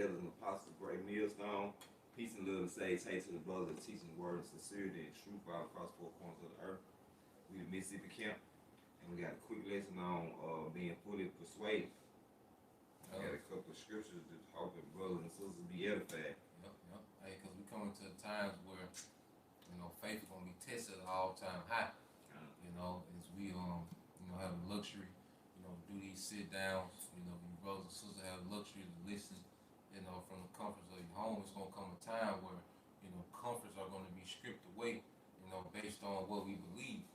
elders and apostles, great millstone. Peace and love and say to the brothers that teaching the word of sincerity and truth all across four corners of the earth. We the Mississippi camp, and we got a quick lesson on being fully persuaded. We got a couple of scriptures to help brothers and sisters be edified. Yep. Hey, because we coming to times where, faith is gonna be tested at all time high. As we have the luxury, do these sit downs. Your brothers and sisters have the luxury to listen, from the comforts of your home. It's gonna come a time where, comforts are gonna be stripped away, based on what we believe.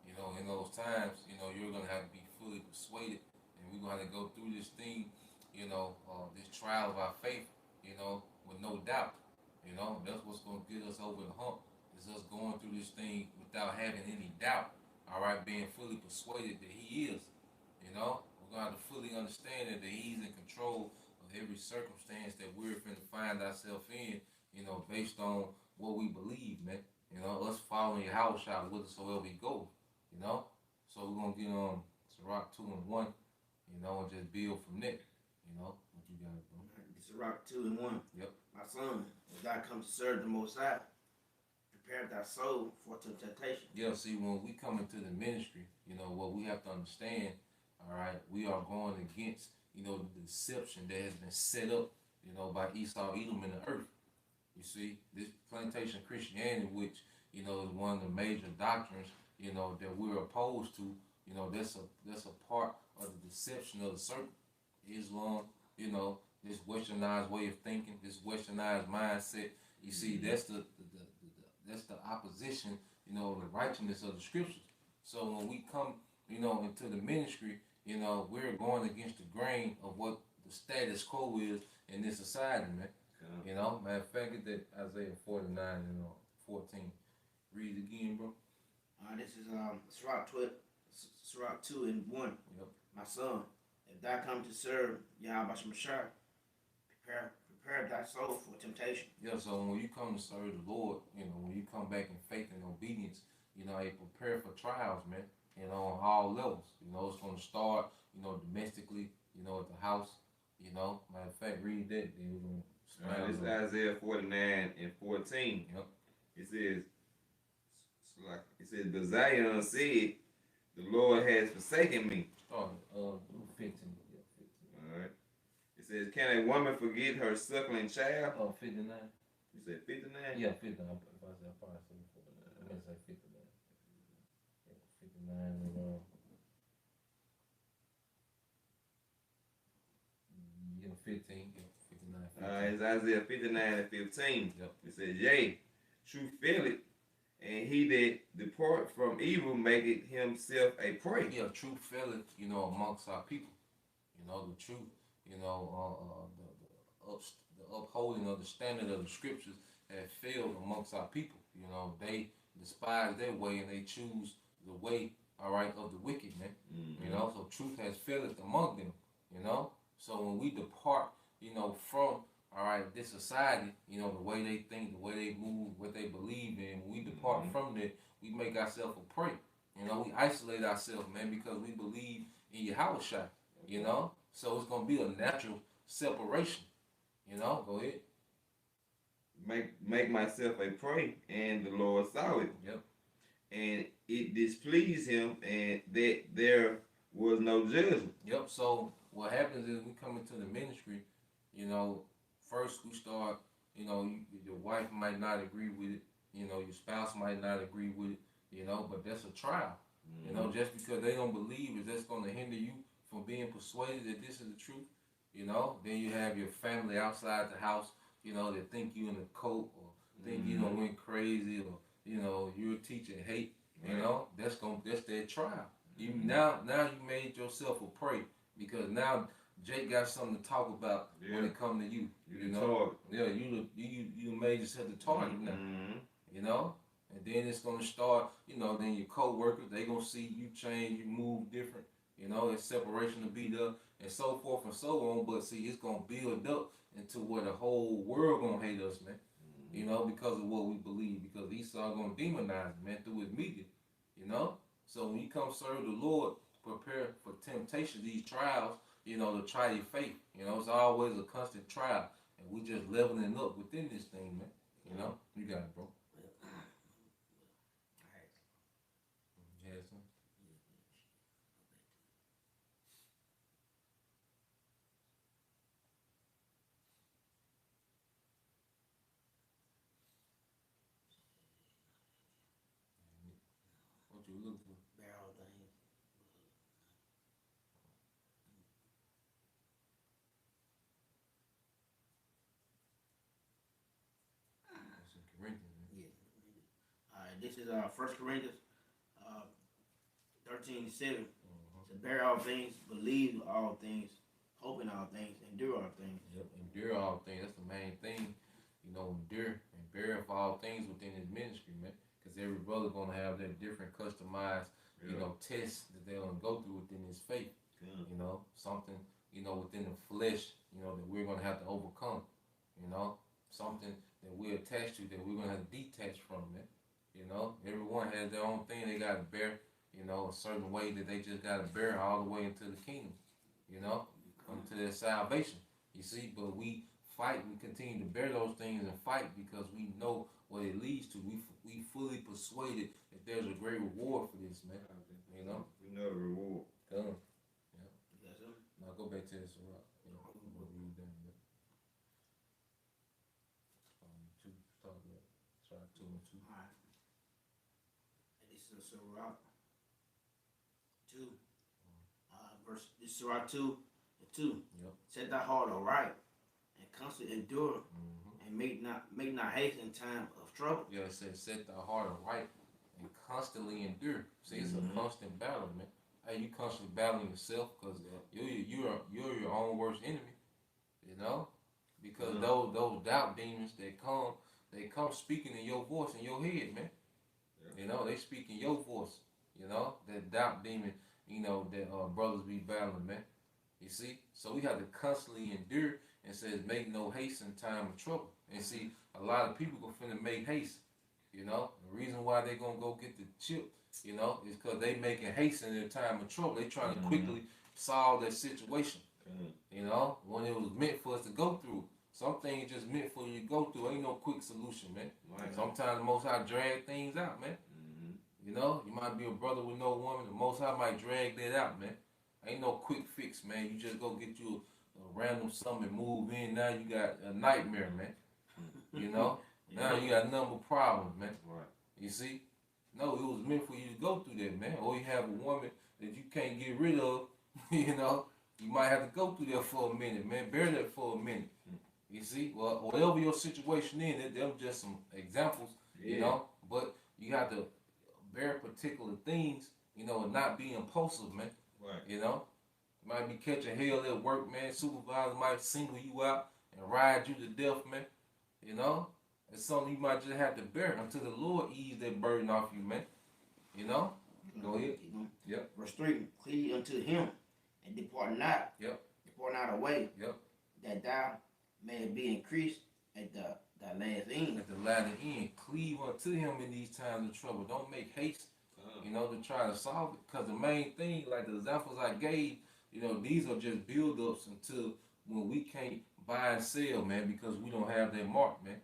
In those times, you're gonna have to be fully persuaded, and we're gonna have to go through this thing, this trial of our faith, with no doubt. That's what's gonna get us over the hump. Is us going through this thing without having any doubt. All right, being fully persuaded that He is. We're gonna have to fully understand that He's in control of every circumstance that we're going to find ourselves in. Based on what we believe, man. Us following your house shot whithersoever we go. So we're gonna get on Sirach 2 and 1. And just build from there. What you got, bro? Sirach 2 and 1. Yep. My son, as thou come to serve the Most High, prepare thy soul for temptation. Yeah, see, when we come into the ministry, what we have to understand, all right, we are going against, the deception that has been set up, by Esau, Edom, and the earth. You see, this plantation Christianity, which, is one of the major doctrines, that we're opposed to, that's a part of the deception of the serpent. Islam, this westernized way of thinking, this westernized mindset. You see, that's the opposition, of the righteousness of the scriptures. So when we come, into the ministry, we're going against the grain of what the status quo is in this society, man. Yeah. Matter of fact, get that Isaiah 49 and 14. Read it again, bro. This is Sirach 2 and 1. Yep. My son, if thou come to serve Yahweh Shemashah, prepare thy soul for temptation. Yeah, so when you come to serve the Lord, when you come back in faith and obedience, you prepare for trials, man, on all levels. It's going to start, domestically, at the house, Matter of fact, read that, then we're going to This is Isaiah 49 and 14. Yep. It says, but Zion said, the Lord has forsaken me. Start 15. All right. It says, can a woman forget her suckling child? 59. You said 59? Yeah, 59. If I said 5, I I'm going to say 59. Yeah, 59 and 15. Yeah, 59. 15. It's Isaiah 59 and 15. Yep. It says, yea, true feel it, and he that depart from evil maketh himself a prey. Yeah, truth fell, amongst our people. The truth, the upholding of the standard of the scriptures have failed amongst our people. They despise their way and they choose the way, all right, of the wicked, man. Mm-hmm. So truth has failed among them, So when we depart, from, all right, this society, the way they think, the way they move, what they believe in, when we depart from that, we make ourselves a prey. We isolate ourselves, man, because we believe in Yahushua, So it's going to be a natural separation, Go ahead. Make myself a prey, and the Lord saw it. Yep. And it displeased him, and that there was no judgment. Yep. So what happens is we come into the ministry, first we start, your wife might not agree with it, your spouse might not agree with it, but that's a trial. Just because they don't believe it, that's going to hinder you from being persuaded that this is the truth. Then you have your family outside the house, that think you in a cult or think you done went crazy or, you're a teacher hate, that's their trial. Now you made yourself a prey because now Jake got something to talk about when it come to you. Yeah, you made yourself the target now. And then it's gonna start, then your co-workers, they gonna see you change, you move different, it's separation to be there and so forth and so on. But see, it's gonna build up into where the whole world gonna hate us, man. Because of what we believe, because Esau gonna demonize, man, through his media, So when you come serve the Lord, prepare for temptation, these trials, to try your faith. It's always a constant trial. and we just leveling up within this thing, man. You know, you got it, bro. You had some? What you looking for? Barrel things. That's in Corinthians, man. Yeah. All right, this is 1 Corinthians 13:7. To bear all things, believe all things, hope in all things, endure all things. Yep, endure all things. That's the main thing. You know, endure and bear for all things within his ministry, man. Because every brother gonna have their different customized, you know, tests that they're gonna go through within his faith. You know, something, you know, within the flesh, you know, that we're gonna have to overcome. You know, something that we're attached to that we're gonna have to detach from, man. You know, everyone has their own thing they gotta bear. You know, a certain way that they just gotta bear all the way into the kingdom. You know, unto their salvation. You see, but we fight, we continue to bear those things and fight because we know what it leads to. We fully persuaded that there's a great reward for this, man. You know? We know the reward. Yeah. Yes, sir. Now go back to this rock. You know, we'll read them. Two, start with. Try 2 and 2. All right. And this is Sirach 2. This is Sirach 2 and 2. Yep. Set thy heart aright and constantly endure, Mm-hmm. and make not haste in time of trouble. Yeah, it says set thy heart aright and constantly endure. See, it's a constant battle, man. Hey, you constantly battling yourself because you're your own worst enemy. You know, because those doubt demons they come speaking in your voice in your head, man. You know, they speak in your voice. You know, that doubt demon. You know that brothers be battling, man. You see, so we have to constantly endure. And says, make no haste in time of trouble. And see, a lot of people go finna make haste. You know, the reason why they gonna go get the chip, you know, is because they making haste in their time of trouble. They trying to quickly solve their situation. You know, when it was meant for us to go through. Some things just meant for you to go through. Ain't no quick solution, man. Right. Sometimes the Most High drag things out, man. You know, you might be a brother with no woman. The Most High might drag that out, man. Ain't no quick fix, man. You just go get you a random something and move in. Now you got a nightmare, man. You know? Now you got a number of problems, man. Right. You see? No, it was meant for you to go through that, man. Or you have a woman that you can't get rid of, you know? You might have to go through that for a minute, man. Bear that for a minute. You see? Well, whatever your situation is, them just some examples, you know? But you have to bear particular things, you know, and not be impulsive, man. Right. You know? You might be catching hell at work, man. Supervisor might single you out and ride you to death, man. You know? It's something you might just have to bear until the Lord ease that burden off you, man. You know? Go ahead. Yep. Verse 3, cleave unto him and depart not. Yep. Depart not away. Yep. That thou mayest be increased at the last end. At the latter end. Cleave unto him in these times of trouble. Don't make haste, you know, to try to solve it. Because the main thing, like the examples I gave, you know, these are just build-ups until when we can't buy and sell, man, because we don't have that mark, man.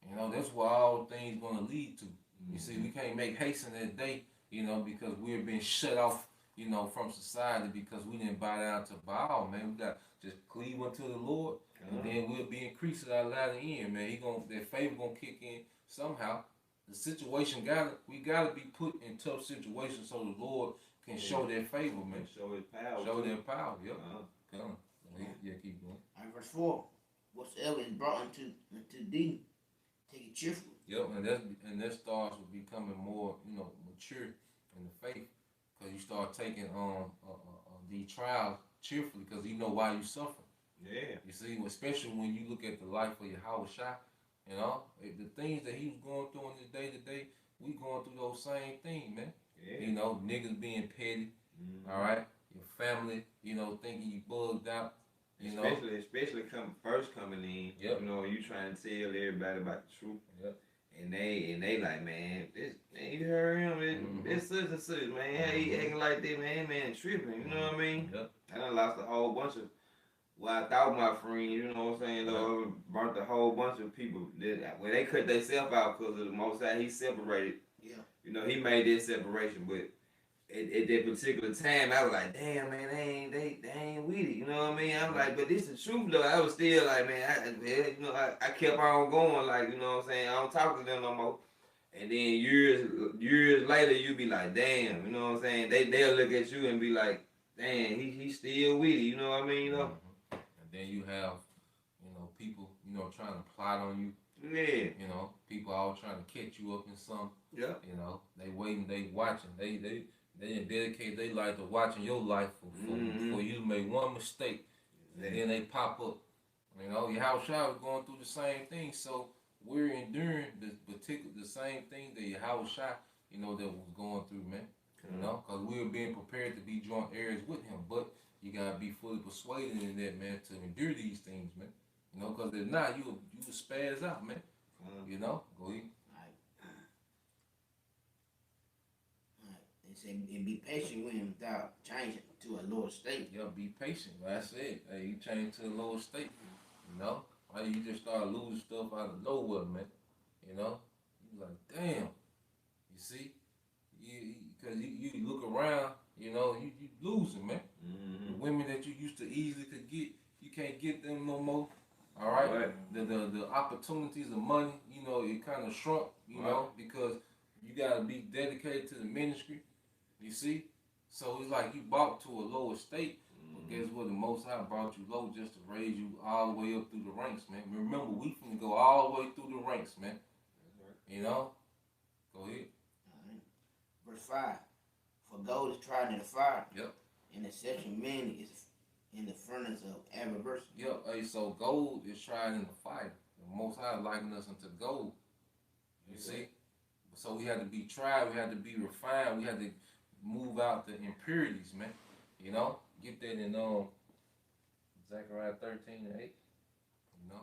You know, that's what all things going to lead to. You see, we can't make haste in that day, you know, because we're being shut off, you know, from society because we didn't buy down to Baal, man. We got just cleave unto the Lord, and then we'll be increasing our latter end, man. That favor gonna kick in somehow. The situation we gotta be put in tough situations so the Lord can show their favor, man. Show his power. Show their power, yep. Yeah, keep going. All right, verse 4. Whatsoever is brought unto thee, take it cheerfully. Yep, and that starts with becoming more, you know, mature in the faith, because you start taking these trials cheerfully, because you know why you suffer. Yeah. You see, especially when you look at the life of Yahushua, you know, the things that he was going through in his day to day, we going through those same things, man. Yeah. You know, niggas being petty, all right, your family, you know, thinking you bugged out. You especially coming in, you know, you trying to tell everybody about the truth. Yep. And they like, man, you heard him, it's such and such, man. How he acting like that, man, tripping, you know what I mean? Yep. I done lost a whole bunch of Well, I thought my friend, you know what I'm saying, burnt a whole bunch of people. When they cut themselves out because of the Most High, he separated. Yeah. You know, he made this separation, but at that particular time, I was like, damn, man, they ain't with it. You know what I mean? I'm like, but this is the truth, though. I was still like, man, I kept on going, like, you know what I'm saying? I don't talk to them no more. And then years later, you be like, damn, you know what I'm saying? They'll look at you and be like, damn, he still with it. You know what I mean? You know? And then you have, people, trying to plot on you. Yeah. People all trying to catch you up in something. Yeah. They waiting, they watching. They dedicate their life to watching your life for you to make one mistake. And then they pop up. Your house child was going through the same thing. So we're enduring the same thing that your house child, that was going through, man. Because we were being prepared to be joint heirs with him. But you gotta be fully persuaded in that, man, to endure these things, man. Because if not, you will spaz out, man. Go ahead. They say, and be patient with him without changing to a lower state. Yeah, be patient. That's it. Hey, you change to a lower state. Why you just start losing stuff out of nowhere, man? You like, damn. You see, because you look around, you losing, man. The women that you used to easily could get, you can't get them no more. All right. The opportunities of money, it kind of shrunk, because you gotta be dedicated to the ministry. You see, so it's like you brought to a lower state. But guess what? The Most High brought you low just to raise you all the way up through the ranks, man. Remember, we finna go all the way through the ranks, man. Go ahead. Verse 5. For gold is tried in the fire. Yep. And the searching men is in the furnace of adversity. Yep. Hey, so gold is tried in the fire. The Most High likened us unto gold. You see? So we had to be tried. We had to be refined. We had to move out the impurities, man. Get that in Zechariah 13 and 8. I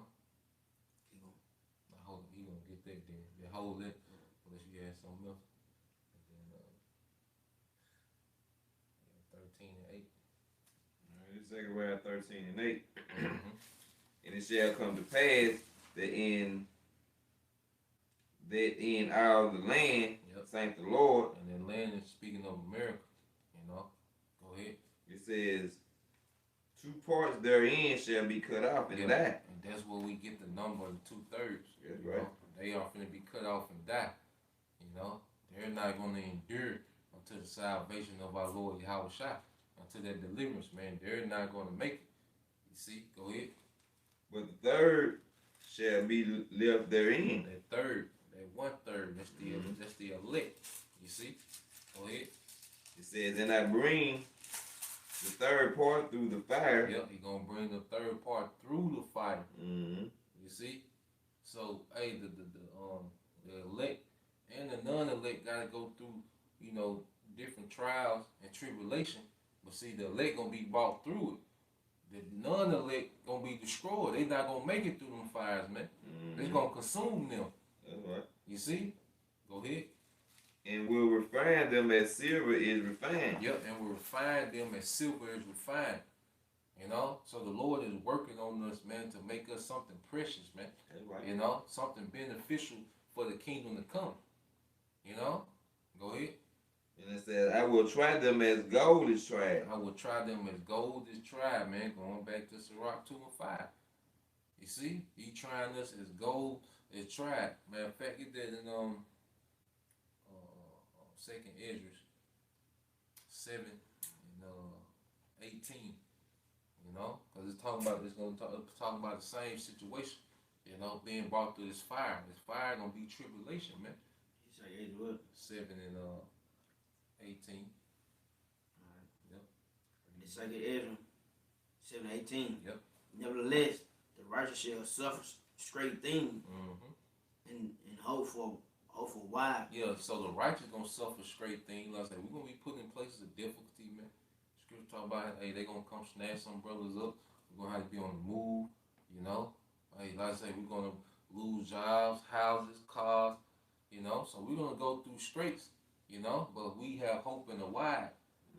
hope he gonna get that then. They hold it unless you had something else. And then 13 and 8. All right, Zechariah 13 and 8. And it shall come to pass that in all the land, thank the Lord. And then land is speaking of America. Go ahead. It says, 2 parts therein shall be cut off and die. And that's where we get the number of 2/3. That's right. They are going to be cut off and die. They're not going to endure until the salvation of our Lord Yahweh Shai, until that deliverance, man. They're not going to make it. You see? Go ahead. But the 3rd shall be left therein. That 1/3, that's the elect. You see? Go ahead. It says, and I bring the 3rd part through the fire. Yep, he's going to bring the 3rd part through the fire. You see? So, hey, the elect and the non-elect got to go through, different trials and tribulation. But see, the elect going to be brought through it. The non-elect going to be destroyed. They not going to make it through them fires, man. It's going to consume them. That's right. You see? Go ahead. And will refine them as silver is refined. Yep, and we'll refine them as silver is refined. So the Lord is working on us, man, to make us something precious, man. That's right. Something beneficial for the kingdom to come. Go ahead. And it says, I will try them as gold is tried. I will try them as gold is tried, man. Going back to Sirach 2 and 5. You see? He trying us as gold is tried. Matter of fact, get that in Second Esdras 7 and 18. Because it's going to talk about the same situation. Being brought through this fire. This fire gonna be tribulation, man. You say what? 7 and 18. Alright. Yep. The second Ezra 7 and 18. Yep. Nevertheless, the righteous shall suffer straight things and hope for a while. Yeah, so the righteous gonna suffer straight things. Like I said, we're gonna be put in places of difficulty, man. Scripture talk about, hey, they gonna come snatch some brothers up. We're gonna have to be on the move, Hey, like I say, we're gonna lose jobs, houses, cars, So we're gonna go through straits, But we have hope in the wide,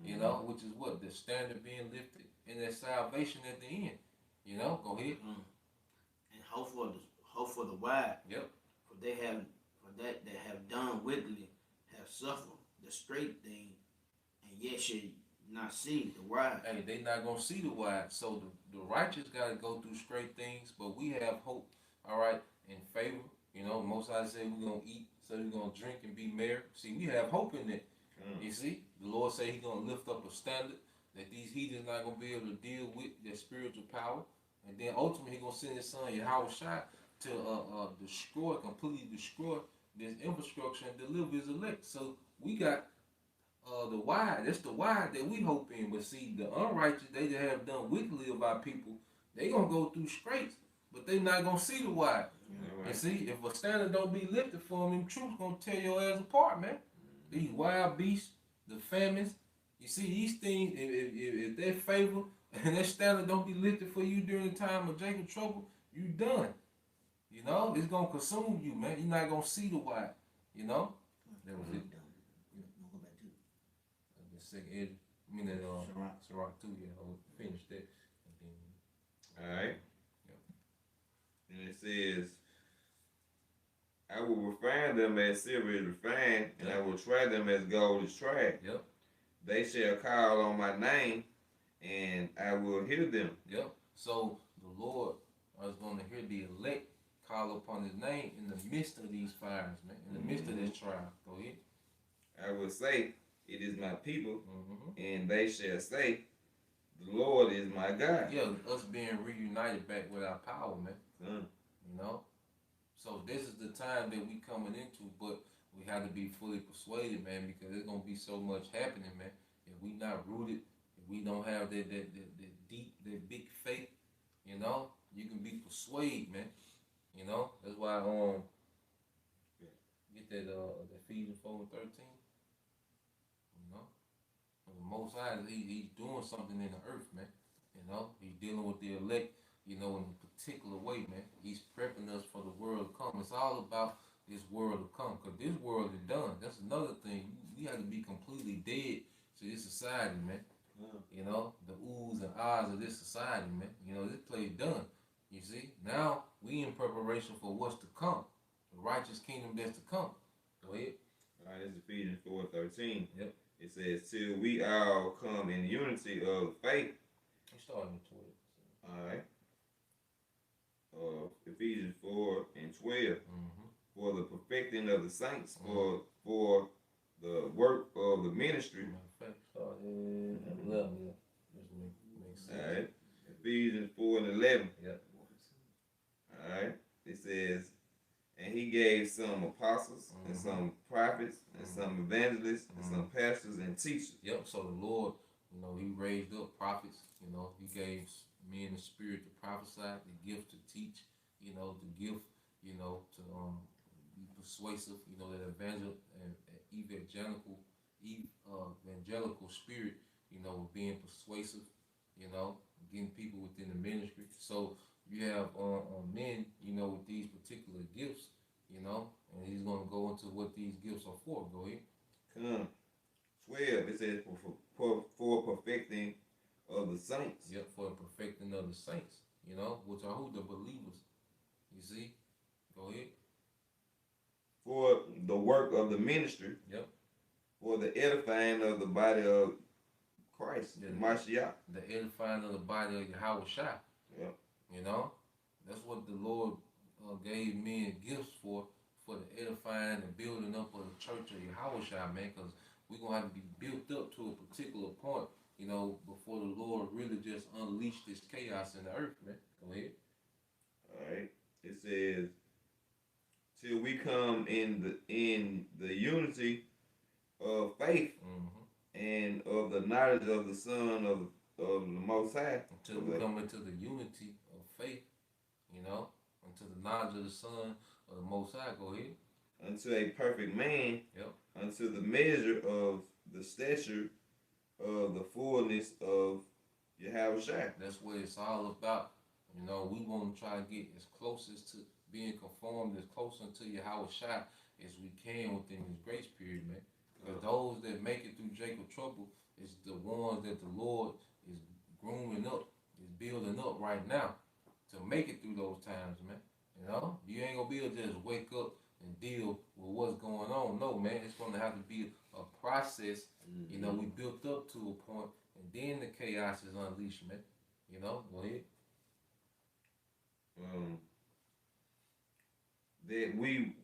which is what the standard being lifted and that salvation at the end. You know, go ahead. And hope for the wide. Yep. For that have done wickedly, have suffered the straight thing, and yet should not see the wide. Hey, they not gonna see the wide. So the righteous gotta go through straight things, but we have hope, all right, in favor. You know, most I say we're gonna eat, so we're gonna drink and be merry. See, we have hope in it. You see, the Lord say He gonna lift up a standard that these heathens not gonna be able to deal with their spiritual power, and then ultimately He gonna send His Son Yahweh Shai to completely destroy this infrastructure and deliver His elect. So we got the wide. That's the wide that we hope in. But see, the unrighteous, they that have done wickedly about people, they gonna go through straits, but they not gonna see the wide. Right. And see, if a standard don't be lifted for them, truth gonna tear your ass apart, man. These wild beasts, the famines. You see, these things, if they favor and that standard don't be lifted for you during the time of Jacob's trouble, you done. You know, it's gonna consume you, man. You're not gonna see the wide. You know, that was it. Second edge, I mean that Sirach 2, yeah, I'll finish that. Alright. Yep. And it says, I will refine them as silver is refined, and I will try them as gold is tried. Yep. They shall call on my name, and I will hear them. Yep. So the Lord is going to hear the elect call upon His name in the midst of these fires, man, in the midst of this trial. Go ahead. I will say, it is my people, and they shall say, the Lord is my God. Yeah, us being reunited back with our power, man. You know? So this is the time that we coming into, but we have to be fully persuaded, man, because there's going to be so much happening, man. If we not rooted, if we don't have that deep, that big faith, you know, you can be persuaded, man. You know? That's why, get that Ephesians 4:13. You know, the Most High, he's doing something in the earth, man. You know, he's dealing with the elect, you know, in a particular way, man. He's prepping us for the world to come. It's all about this world to come, because this world is done. That's another thing. We have to be completely dead to this society, man. You know, the oohs and ahs of this society, man. You know, this place done. You see, now we in preparation for what's to come, the righteous kingdom that's to come. Go ahead. All right, this is Ephesians 4:13. Yep. It says, till we all come in unity of faith. I'm starting with 12. All right. Ephesians 4:12. For the perfecting of the saints, for the work of the ministry. Start at 11. All right. Ephesians 4:11. Yep. All right. It says, and He gave some apostles, and some prophets, and some evangelists, and some pastors and teachers. Yep. So the Lord, you know, He raised up prophets. You know, He gave men the spirit to prophesy, the gift to teach. You know, the gift, you know, to be persuasive. You know, that evangelical spirit. You know, being persuasive. You know, getting people within the ministry. So you have men, you know, with these particular gifts, you know, and He's going to go into what these gifts are for. Go ahead. 12, it says, for perfecting of the saints. Yep, for the perfecting of the saints, you know, which are who? The believers. You see? Go ahead. For the work of the ministry. Yep. For the edifying of the body of Christ, Mashiach. The edifying of the body of Yahweh Shai. Yep. You know? That's what the Lord gave men gifts for the edifying and building up of the church of Yahweh Shai, man, because we're going to have to be built up to a particular point, you know, before the Lord really just unleash this chaos in the earth, man. Go ahead. All right. It says, till we come in the unity of faith and of the knowledge of the Son of the Most High. Until we come into the unity of faith, you know, unto the knowledge of the Son of the Most High. Go ahead. Unto a perfect man. Yep. Unto the measure of the stature of the fullness of Yahweh Shai. That's what it's all about. You know, we want to try to get as close as to being conformed, as close unto Yahweh Shai as we can within this grace period, man. Because those that make it through Jacob's trouble is the ones that the Lord is grooming up, is building up right now to make it through those times, man. You know, you ain't gonna be able to just wake up and deal with what's going on. No, man, it's gonna have to be a process. You know, we built up to a point, and then the chaos is unleashed, man. You know, go ahead. That we,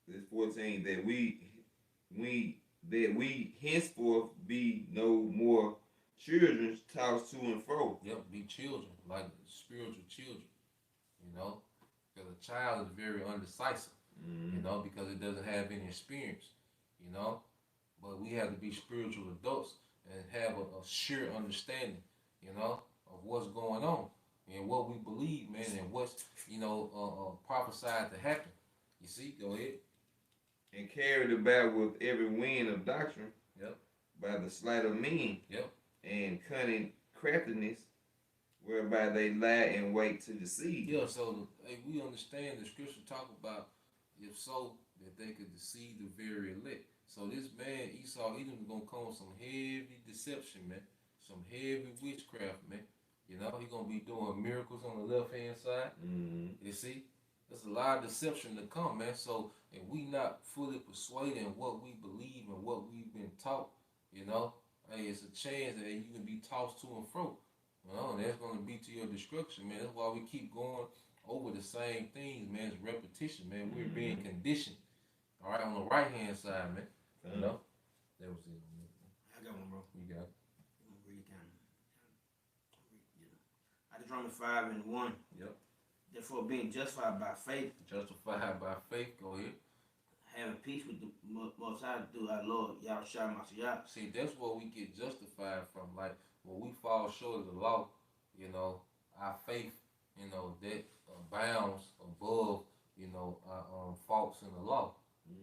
this 14, that we henceforth be no more children tossed to and fro. Yep, be children, like spiritual children. You know, because a child is very undecisive. You know, because it doesn't have any experience. You know, but we have to be spiritual adults and have a sure understanding. You know, of what's going on and what we believe, man, and what's prophesied to happen. You see, go ahead. And carried about with every wind of doctrine. Yep. By the sleight of men. Yep. And cunning craftiness, whereby they lie in wait to deceive. Yeah, so we understand the scripture talk about, if so, that they could deceive the very elect. So this man, Esau, he's gonna come with some heavy deception, man. Some heavy witchcraft, man. You know, he's gonna be doing miracles on the left hand side. You see? There's a lot of deception to come, man. So if we not fully persuaded in what we believe and what we've been taught, you know, hey, it's a chance that you can be tossed to and fro. You know, and that's gonna be to your destruction, man. That's why we keep going over the same things, man. It's repetition, man. We're being conditioned. All right, on the right hand side, man. You know, that was it. I got one, bro. You got it. I'm gonna read it kind of. I just Romans 5:1. Yep. Therefore, being justified by faith, Justified by faith. Go ahead. having peace with the Most High through our Lord Yahushua Mashiach. See, that's where we get justified from. Like when we fall short of the law, you know, our faith, you know, that bounds above, you know, our faults in the law.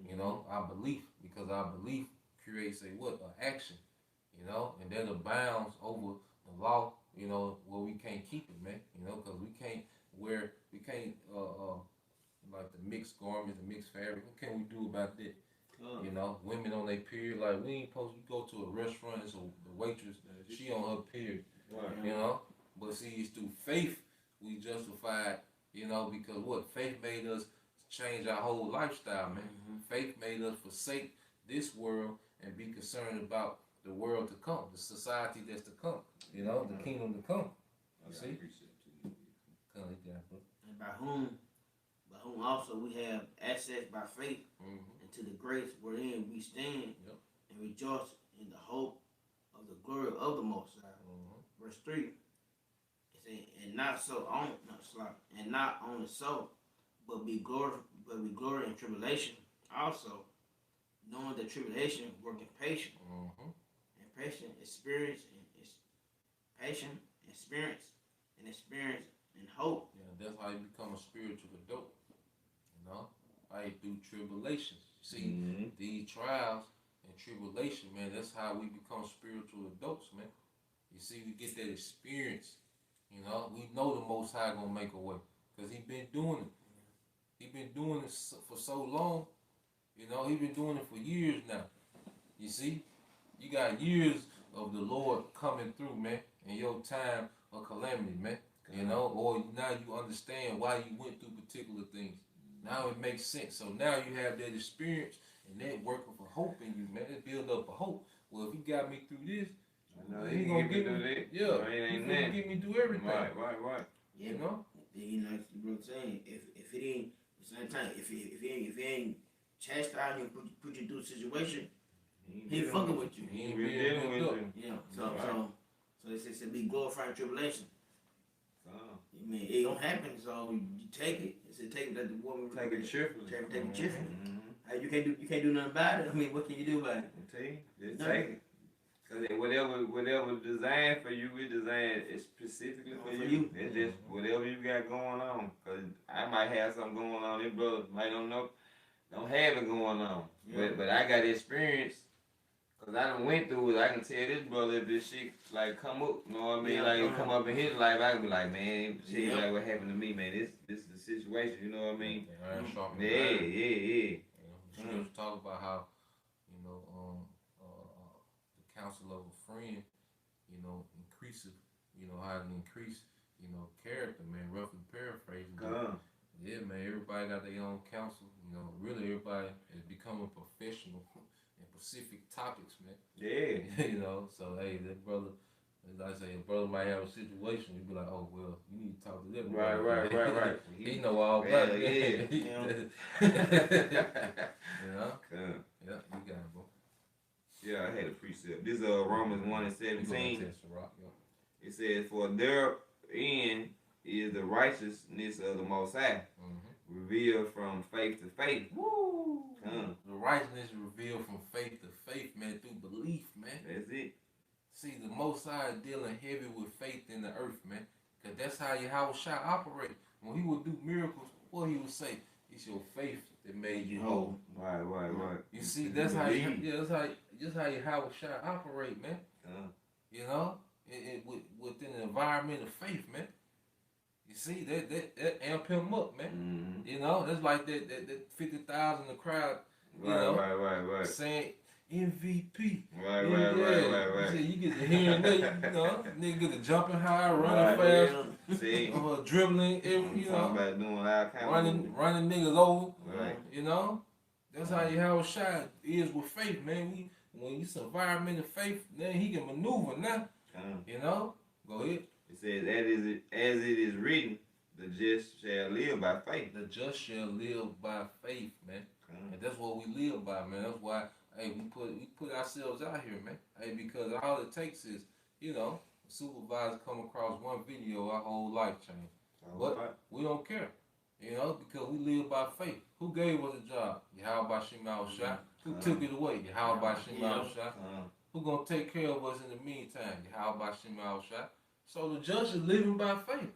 You know, our belief, because our belief creates a what? An action, you know, and that abounds over the law, you know, where we can't keep it, man, you know, because we can't like the mixed garments, the mixed fabric. What can we do about that? You know, women on their period, like we ain't supposed to go to a restaurant, so the waitress, she on her period, you know, but see, it's through faith we justified, you know, because what? Faith made us change our whole lifestyle, man. Faith made us forsake this world and be concerned about the world to come, the society that's to come, you know, the kingdom to come. You see? And by whom also we have access by faith into the grace wherein we stand and rejoice in the hope of the glory of the Most High. Verse 3, it says, and not only so, but we glory in tribulation also, knowing that tribulation working patience, and patience experience, and patience experience, and experience and hope. Yeah, that's how you become a spiritual adult. You know, right through tribulations. See, these trials and tribulation, man, that's how we become spiritual adults, man. You see, we get that experience. You know, we know the Most High gonna make a way, because he been doing it. He been doing it for so long. You know, he been doing it for years now. You see, you got years of the Lord coming through, man, in your time of calamity, man. You know, or now you understand why you went through particular things. Now it makes sense. So now you have that experience and that working for hope in you, man. It build up a hope. Well, if he got me through this, he gonna get me through that. Yeah, he's gonna get me through everything. Right. Yeah, you know. You know, like the brother saying, if it ain't at the same time, if it ain't chastised you and put you through a situation, he ain't fucking with you. He ain't dealing with you. Yeah. So it said be glorified tribulation. I mean, it don't happen, so you take it. It said take it that the woman take it cheerfully. Take it cheerfully. You can't do nothing about it. I mean, what can you do about it? I tell you, just take it. Cause whatever designed for you, we designed specifically for you. It's just whatever you got going on. Cause I might have something going on. This brother might don't have it going on. Yeah. But I got experience. Cause I done went through it. I can tell this brother if this shit like come up, you know what I mean? Like come up in his life, I can be like, man, shit like what happened to me, man. This is the situation, you know what I mean? Yeah. Scripture talk about how, you know, the counsel of a friend, you know, increases, you know, how it increase, character, man. Roughly paraphrasing. Yeah, man. Everybody got their own counsel. Really, everybody is becoming professional in specific topics, man. Yeah. So hey, that brother. As I say, a brother might have a situation. You be like, oh well, you need to talk to that brother. Right. He know all about it. Yeah. Yeah, you got it, bro. Yeah, I had a precept. This Romans 1:17. It says, "For therein is the righteousness of the Most High, revealed from faith to faith." Woo! The righteousness revealed from faith to faith, man, through belief, man. That's it. See, the Most High is dealing heavy with faith in the earth, man. Because that's how Yahweh shall operate. When he would do miracles, what he would say, it's your faith that made you whole. Right. You see, that's how Yahweh shall operate, man. Within the environment of faith, man. You see, that amp him up, man. That's like that 50,000 in the crowd, Right. saying MVP. Right. See, you get to hearing that, nigga get to jumping high, running fast, See, dribbling, talking about doing all kind of running niggas over. Right. That's how Yahweh Shai is with faith, man. When you survive in the faith, then he can maneuver now. Go ahead. It says, as it is written, the just shall live by faith. The just shall live by faith, man. And that's what we live by, man. That's why, hey, we put ourselves out here, man. Hey, because all it takes is, supervisor come across one video, our whole life change. But we don't care, because we live by faith. Who gave us a job? Yahweh Shema Shai. Who took it away? Yahweh Shema Shai. Who gonna take care of us in the meantime? Yahweh Shema Shai. So the just is living by faith.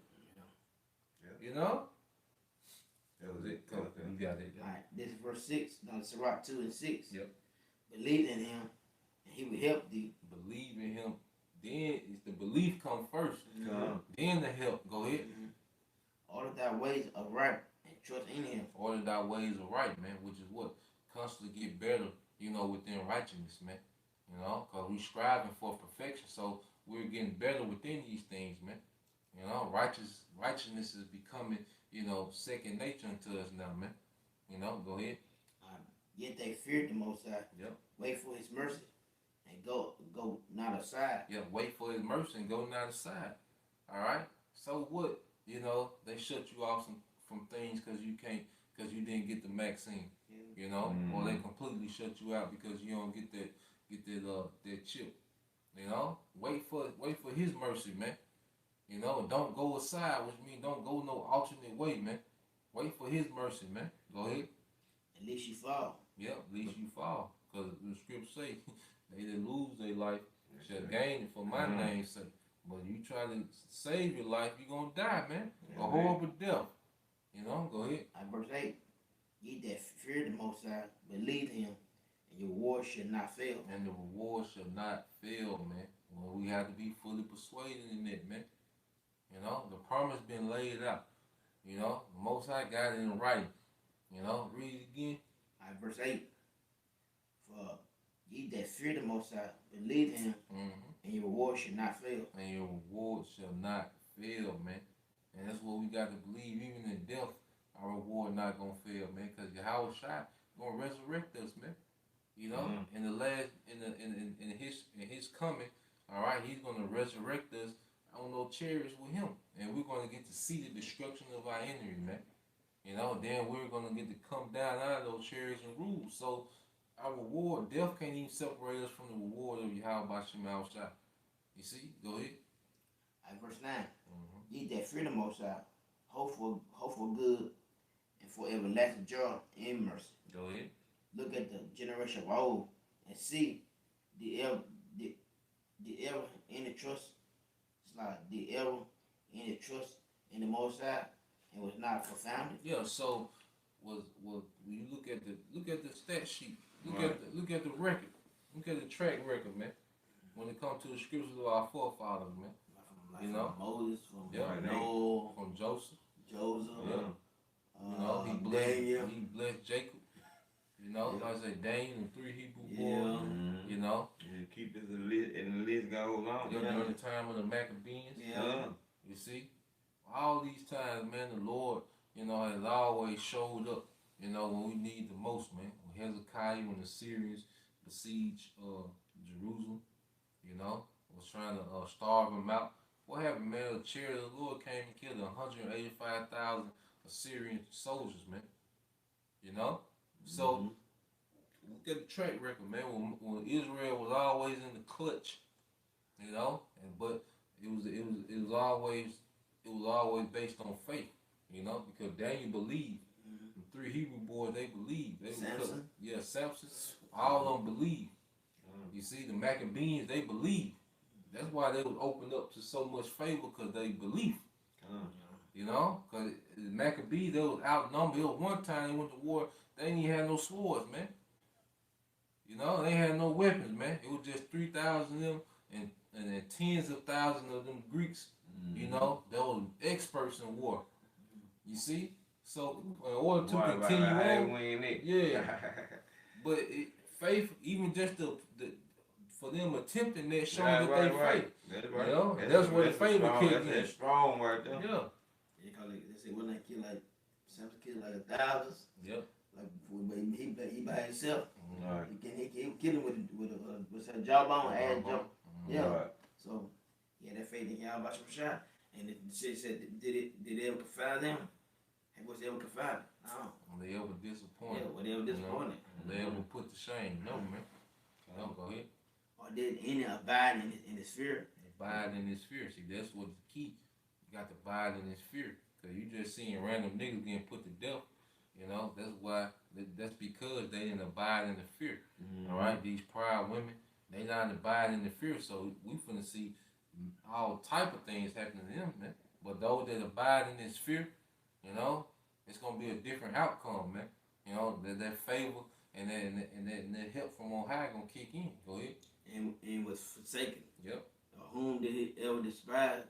That was it. You got it. Alright, this is verse 6. No, Sirach 2 and 6. Yep. Believe in him, and he will help thee. Believe in him. Then it's the belief come first. Then the help. Go ahead. Order thy ways aright and trust in him. Order thy ways aright, man, which is what? Constantly get better, within righteousness, man. Because we striving for perfection. So we're getting better within these things, man. Righteousness is becoming, second nature unto us now, man. Go ahead. Yet they feared the Most High. Yep. Wait for his mercy and go not aside. Yeah, wait for his mercy and go not aside. All right. So what? They shut you off from things because you didn't get the vaccine. Or they completely shut you out because you don't get that chip. Wait for his mercy, man. And don't go aside, which means don't go no alternate way, man. Wait for his mercy, man. Go ahead. At least you fall. Yeah, at least you fall. Because the scripture say, they that lose their life shall gain it for my name's sake. But you try to save your life, you're going to die, man. A horrible death. Go ahead. Verse 8. Ye that fear the Most High, believe him, and your reward shall not fail. And the reward shall not fail, man. Well, we have to be fully persuaded in that, man. The promise been laid out. The Most High got it in writing. Read it again. Verse 8. For ye that fear the Most High, believe him, and your reward shall not fail. And your reward shall not fail, man. And that's what we got to believe. Even in death, our reward not going to fail, man. Because Yahweh Shai going to resurrect us, man. In the last, in his coming, all right, he's going to resurrect us on those chariots with him. And we're going to get to see the destruction of our enemy, man. Then we're going to get to come down out of those chariots and rule. So our reward, death can't even separate us from the reward of Yahweh Shema Shai. You see? Go ahead. Verse 9. Ye that fear the Most High, hope for good and for everlasting joy and mercy. Go ahead. Look at the generation of old and see the ever in the trust. It's like the ever in the trust in the Most High and was not confounded. Yeah. So was when you look at the stat sheet, look at the record, look at the track record, man. When it comes to the scriptures of our forefathers, man. From Moses, from Noah, from Joseph. Yeah. He blessed Jacob. Like I say, Daniel and 3 Hebrew boys. And keep it in the list goes on. During the time of the Maccabees. Yeah. You see? all these times, man, the Lord, has always showed up, when we need the most, man. When Hezekiah, when the Syrians besieged Jerusalem, was trying to starve them out. What happened, man? The chariot of the Lord came and killed 185,000 Assyrian soldiers, man. So look at the track record, man. When Israel was always in the clutch, but it was always based on faith, because Daniel believed. The 3 Hebrew boys, they believed. Samson? Samson. All of them believed. You see, the Maccabees, they believed. That's why they was opened up to so much favor, because they believed. Because the Maccabees, they was outnumbered. It was one time they went to war, they didn't even have no swords, man. They had no weapons, man. It was just 3,000 of them and tens of thousands of them Greeks, they were experts in war. You see? So in order to continue on, but faith, even just for them attempting that, showing that they faith. And that's where the favor kicked in. That's strong right there. Yeah. They say when they kill like Samson killed like 1,000. Yep. Like he by himself. Right. He kill him with a jawbone, ass jump. Yeah. Right. So that faith in y'all about some shot. And the shit said, did they ever confide them? Was they ever confided? No. They ever disappointed? Yeah, were they ever disappointed? They ever put to shame? No, man. No, go ahead. Or did any abide in his fear? Abide in his fear. See, that's what's the key. You got to abide in his fear. Because you just seeing random niggas getting put to death. That's why. That's because they didn't abide in the fear. All right, these proud women, they not abide in the fear. So we finna see all type of things happening to them, man. But those that abide in this fear, it's gonna be a different outcome, man. That favor and that help from on high gonna kick in. Go ahead. And was forsaken. Yep. Whom did he ever despise?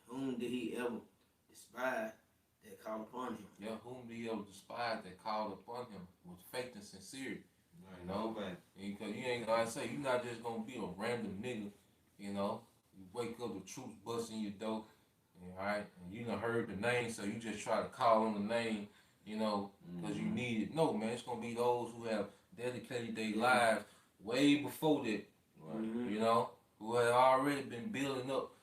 Whom did he ever despise that called upon him? Yeah. Whom did he ever despise that called upon him with faith and sincerity? Man. Because you ain't, like I say, you're not just gonna be a random nigga. You wake up, the troops busting your door. All right, and you done heard the name, so you just try to call on the name, because you need it. No, man, it's gonna be those who have dedicated their lives way before that, who have already been building up,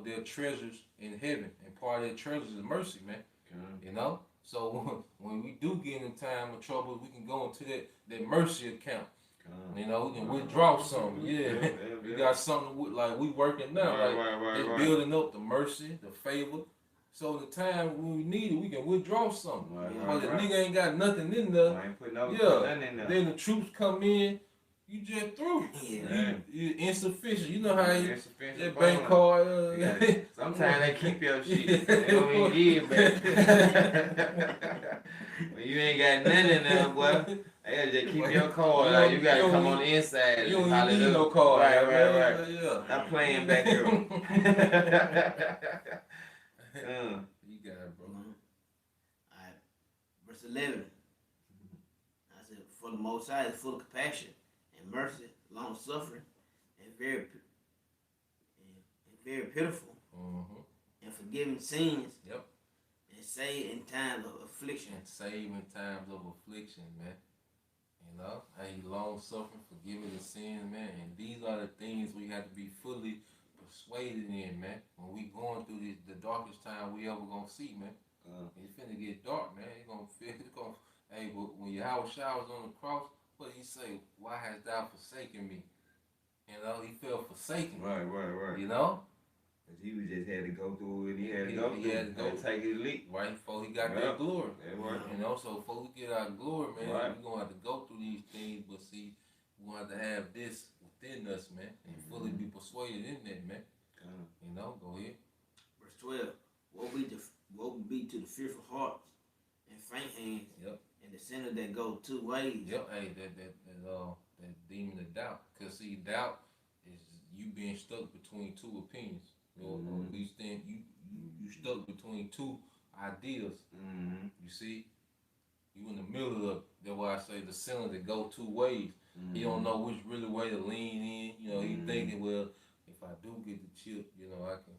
their treasures in heaven, and part of their treasures is mercy, man. So when we do get in time of trouble, we can go into that mercy account. We can withdraw something. Yeah. We got something like we working now. Right. Building up the mercy, the favor. So the time when we need it, we can withdraw something. But the nigga ain't got nothing in there. Nothing in there. Then the troops come in, you just through. You insufficient. You know how that bank card. Sometimes they keep your shit. They don't even give it back. When you ain't got nothing in there, boy. Hey, just keep your card. You gotta come on the inside. You don't need no card. Right. Yeah. Not playing back here. You got it, bro. Alright. Verse 11. I said, for the Most High is full of compassion and mercy, long suffering, and very pitiful, and forgiving sins. Yep. And save in times of affliction. Man. Hey, long suffering, forgiving the sins, man. And these are the things we have to be fully persuaded in, man. When we going through the darkest time we ever gonna see, man. It's finna get dark, man. Hey, but when Yahweh was on the cross, what did he say? Why hast thou forsaken me? He felt forsaken. Right. Cause he was just had to go through what he had to go through. He had to take his leap. Right before he got that glory. Right. So before we get our glory, man, we're gonna have to go through these things, but see, we're gonna have to have this within us, man, and fully be persuaded in that, man. Go ahead. Verse 12. Woe be to the fearful hearts and faint hands. Yep. And the sinner that go 2 ways. Yep. Hey, that demon of doubt. Cause see, doubt is you being stuck between 2 opinions. Or at least then you stuck between 2 ideas. You see, you in the middle of. That's why I say the sinner that go 2 ways. He don't know which really way to lean in. He thinking, well, if I do get the chip, I can,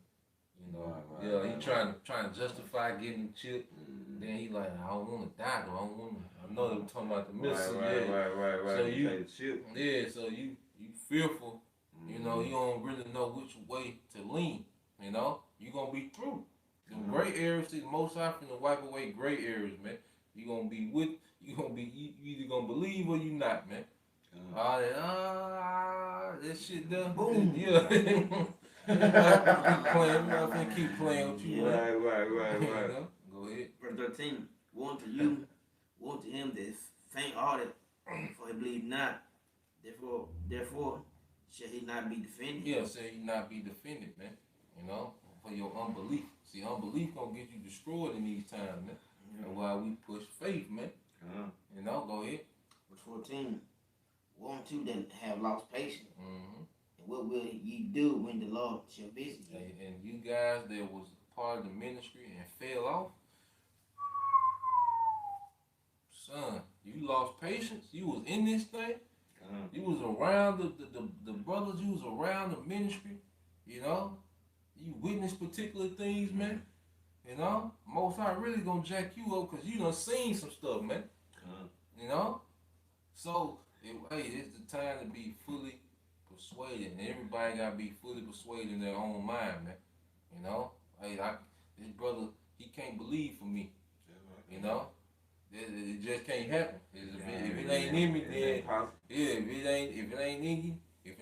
You know, Right, he trying to justify getting the chip. Then he like, I don't want to die though. I know they were talking about the missile. Right. So so you fearful. You know, you don't really know which way to lean. You know, you gonna be through. The gray areas, see, the Most High finna wipe away gray areas, man. You gonna be you either gonna believe or you not, man. All that shit done. Boom. Yeah. I'm not finna keep playing with you, man. Right. You know? Go ahead. Verse 13. Woe unto you, woe unto him that is faint-hearted, for he believe not. Therefore, shall he not be defended? Yeah, say he not be defended, man. You know, for your unbelief. See, unbelief gonna get you destroyed in these times, man. That's why we push faith, man. You know, go ahead. Verse 14. Woe unto you that have lost patience. Mm-hmm. And what will ye do when the Lord shall visit you? And you guys that was part of the ministry and fell off, son, you lost patience. You was in this thing. You was around the brothers. You was around the ministry. You know, you witnessed particular things, man. You know, Most High really gonna jack you up because you done seen some stuff, man. You know, so it's the time to be fully persuaded, and everybody gotta be fully persuaded in their own mind, man. You know, this brother, he can't believe for me. You know. It just can't happen. If it ain't in me, then if it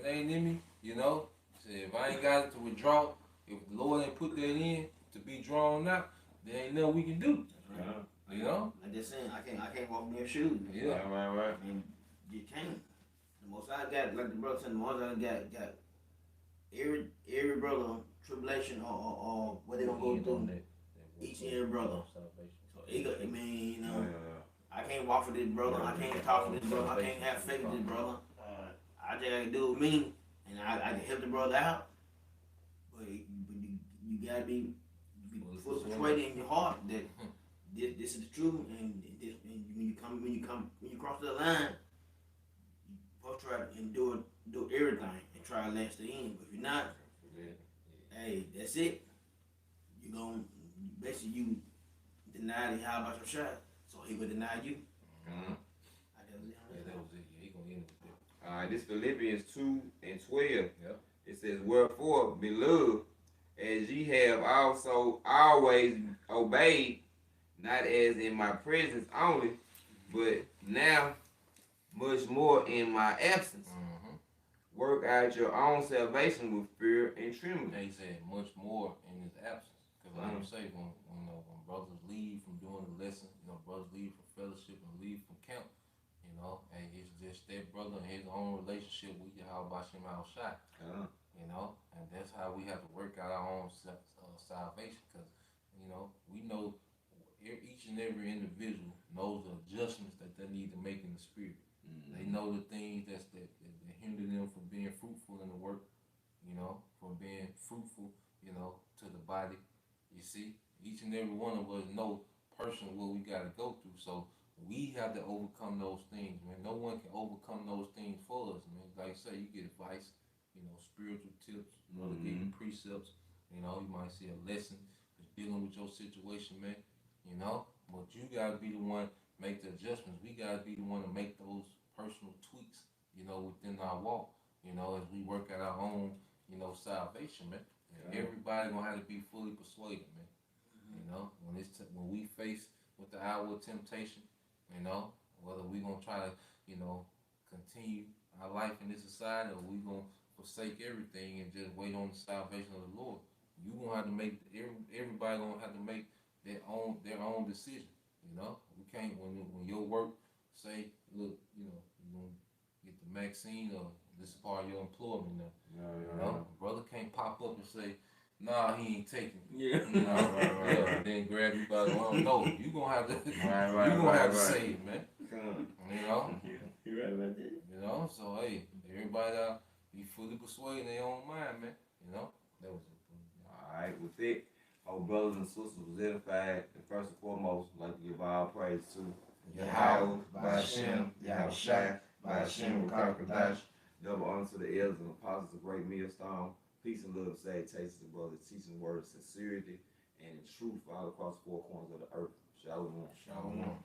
ain't in me, you know. If I ain't got it to withdraw, if the Lord ain't put that in to be drawn out, there ain't nothing we can do. You know. Like they're saying, I can't walk in your shoes. Yeah. Right. I mean, you can't. The Most High got, like the brother said, the Most High got every brother tribulation or what they gonna go through. Each and every brother. So I mean, you know, I can't walk for this brother. I can't talk to this brother. I can't have faith with this brother. I just gotta do with me, and I can help the brother out. But you gotta be fully persuaded in your heart that this is the truth, and when you cross the line, you supposed to try and do everything and try to last the end. But if you're not, hey, that's it. You gonna basically you deny the how about your shot, so he would deny you. That was it. Yeah, he gonna end it there. All right, this Philippians 2:12. Yep. It says, "Wherefore, beloved, as ye have also always obeyed, not as in my presence only, but now much more in my absence, work out your own salvation with fear and trembling." He said much more in his absence. Because like I say, when brothers leave from doing the lesson, brothers leave from fellowship and leave from camp, and it's just that brother and his own relationship with Yahweh Shem Al Shai. And that's how we have to work out our own salvation. Because, we know each and every individual knows the adjustments that they need to make in the spirit. They know the things that hinder them from being fruitful in the work, from being fruitful, to the body. You see, each and every one of us know personally what we got to go through. So we have to overcome those things, man. No one can overcome those things for us, man. Like I say, you get advice, spiritual tips, brother give you precepts. You might see a lesson dealing with your situation, man. But you gotta be the one make the adjustments. We gotta be the one to make those personal tweaks, within our walk. As we work at our own, salvation, man. Yeah. Everybody gonna have to be fully persuaded, man. When we face with the hour of temptation, whether we gonna try to, continue our life in this society, or we gonna forsake everything and just wait on the salvation of the Lord. You gonna have to make everybody gonna have to make their own decision. We can't when your work say, look, you're gonna get the vaccine or this is part of your employment now. Brother can't pop up and say, nah, he ain't taking it. Right. Then grab you by the arm. No, you gonna have to have to say it, man. You're right about that. So hey, everybody out be fully persuaded in their own mind, man. That was it. Alright, with it, our brothers and sisters was edified, and first and foremost, I'd like to give all praise to Yahweh, Ba'ashem, Yahushua, Ba'ashem, Rakakadash. Double honor to the elders and apostles of Great Millstone. Peace and love, say, taste the brother, teaching words, sincerity, and in truth all across the four corners of the earth. Shalom. Shalom.